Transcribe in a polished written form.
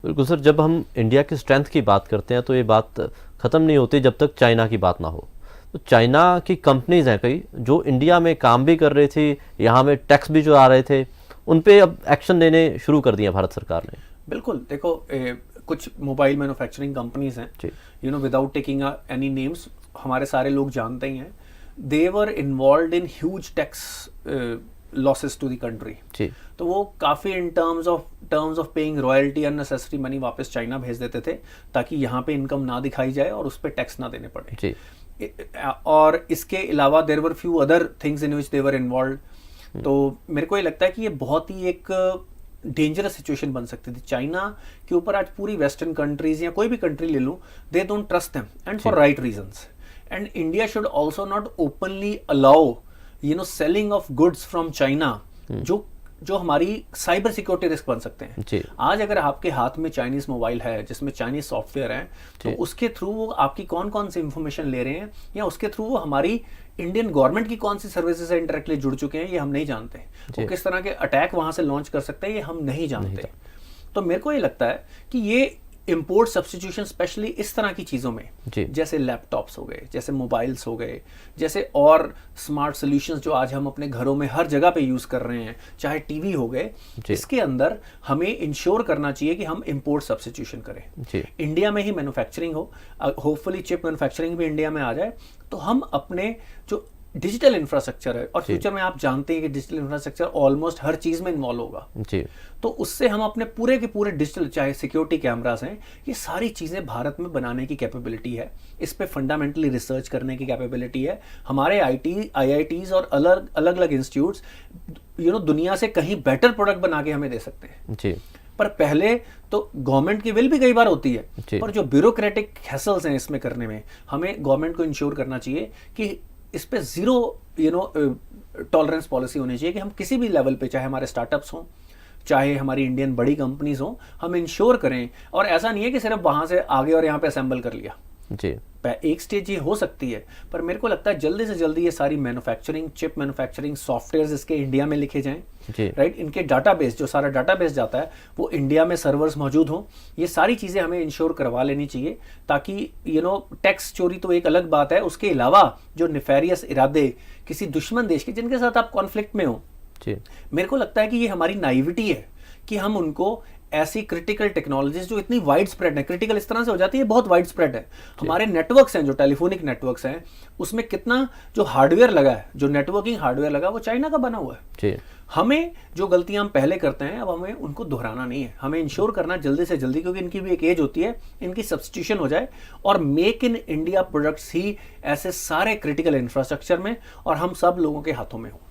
बिल्कुल सर, जब हम इंडिया की स्ट्रेंथ की बात करते हैं तो ये बात ख़त्म नहीं होती जब तक चाइना की बात ना हो। तो चाइना की कंपनीज हैं कई जो इंडिया में काम भी कर रही थी, यहाँ में टैक्स भी जो आ रहे थे, उन पे अब एक्शन लेने शुरू कर दिए भारत सरकार ने। बिल्कुल देखो, कुछ मोबाइल मैन्युफैक्चरिंग कंपनीज हैं, जी विदाउट टेकिंग एनी नेम्स, हमारे सारे लोग जानते ही हैं। They were involved in huge tax losses to the country. जी तो वो काफ़ी in terms of paying royalty unnecessary money वापस चाइना भेज देते थे, ताकि यहाँ पे इनकम ना दिखाई जाए और उस पर टैक्स ना देने पड़े। जी और इसके अलावा there were few other things in which they were involve. तो मेरे को ये लगता है कि ये बहुत ही एक डेंजरस सिचुएशन बन सकती थी। चाइना के ऊपर आज पूरी वेस्टर्न कंट्रीज या कोई भी कंट्री ले लूँ, they don't trust them and for right reasons. And India should also not openly allow selling of goods from China, जो हमारी साइबर सिक्योरिटी रिस्क बन सकते हैं। जी आज अगर आपके हाथ में चाइनीज मोबाइल है जिसमें चाइनीज सॉफ्टवेयर है, तो उसके थ्रू वो आपकी कौन कौन सी इंफॉर्मेशन ले रहे हैं, या उसके थ्रू वो हमारी इंडियन गवर्नमेंट की कौन सी सर्विसेज से इंटरेक्टली जुड़ चुके हैं, ये हम नहीं जानते। वो किस तरह के अटैक वहां से लॉन्च कर सकते हैं, ये हम नहीं जानते। तो मेरे को ये लगता है कि ये इंपोर्ट सब्सटीट्यूशन स्पेशली इस तरह की चीज़ों में, जैसे लैपटॉप्स हो गए, जैसे मोबाइल्स हो गए, जैसे और स्मार्ट सॉल्यूशंस जो आज हम अपने घरों में हर जगह पे यूज़ कर रहे हैं, चाहे टीवी हो गए, इसके अंदर हमें इंश्योर करना चाहिए कि हम इंपोर्ट सब्सटीट्यूशन करें। इंडिया में ही मैन्युफैक्चरिंग हो, होपफुली चिप मैन्युफैक्चरिंग भी इंडिया में आ जाए, तो हम अपने जो डिजिटल इंफ्रास्ट्रक्चर है, और फ्यूचर में आप जानते हैं कि डिजिटल इंफ्रास्ट्रक्चर ऑलमोस्ट हर चीज में इन्वॉल्व होगा जी, तो उससे हम अपने पूरे के पूरे डिजिटल, चाहे सिक्योरिटी कैमरास हैं, ये सारी चीजें भारत में बनाने की कैपेबिलिटी है। इस पे फंडामेंटली रिसर्च करने की कैपेबिलिटी है। हमारे आईआईटीज और अलग अलग इंस्टीट्यूट्स दुनिया से कहीं बेटर प्रोडक्ट बना के हमें दे सकते हैं। जी पर पहले तो गवर्नमेंट की विल भी कई बार होती है, पर जो ब्यूरोक्रेटिक हैसल्स हैं इसमें करने में, हमें गवर्नमेंट को इंश्योर करना चाहिए कि इस पे जीरो टॉलरेंस पॉलिसी होनी चाहिए, कि हम किसी भी लेवल पे, चाहे हमारे स्टार्टअप्स हों, चाहे हमारी इंडियन बड़ी कंपनीज हों, हम इंश्योर करें। और ऐसा नहीं है कि सिर्फ वहां से आगे और यहाँ पे असेंबल कर लिया। जी एक स्टेज ये हो सकती है, पर मेरे को लगता है जल्दी से जल्दी ये सारी मैन्युफैक्चरिंग, चिप मैन्युफैक्चरिंग सॉफ्टवेयर इसके इंडिया में लिखे जाएं, राइट। इनके डाटाबेस, जो सारा डाटाबेस जाता है, वो इंडिया में सर्वर्स मौजूद हों। ये सारी चीज़ें हमें इंश्योर करवा लेनी चाहिए, ताकि टैक्स चोरी तो एक अलग बात है, उसके अलावा जो निफेरियस इरादे किसी दुश्मन देश के, जिनके साथ आप कॉन्फ्लिक्ट में हो, मेरे को लगता है कि ये हमारी नाइविटी है कि हम उनको ऐसी क्रिटिकल टेक्नोलॉजीज जो इतनी वाइड स्प्रेड है, क्रिटिकल इस तरह से हो जाती है, बहुत वाइड स्प्रेड है। हमारे नेटवर्क्स हैं, जो टेलीफोनिक नेटवर्क्स हैं, उसमें कितना जो हार्डवेयर लगा है, जो नेटवर्किंग हार्डवेयर लगा, वो चाइना का बना हुआ है। हमें जो गलतियां हम पहले करते हैं, अब हमें उनको दोहराना नहीं है। हमें इंश्योर करना जल्दी से जल्दी, क्योंकि इनकी भी एक एज होती है, इनकी सब्स्टिट्यूशन हो जाए और मेक इन इंडिया प्रोडक्ट्स ही ऐसे सारे क्रिटिकल इंफ्रास्ट्रक्चर में और हम सब लोगों के हाथों में हो।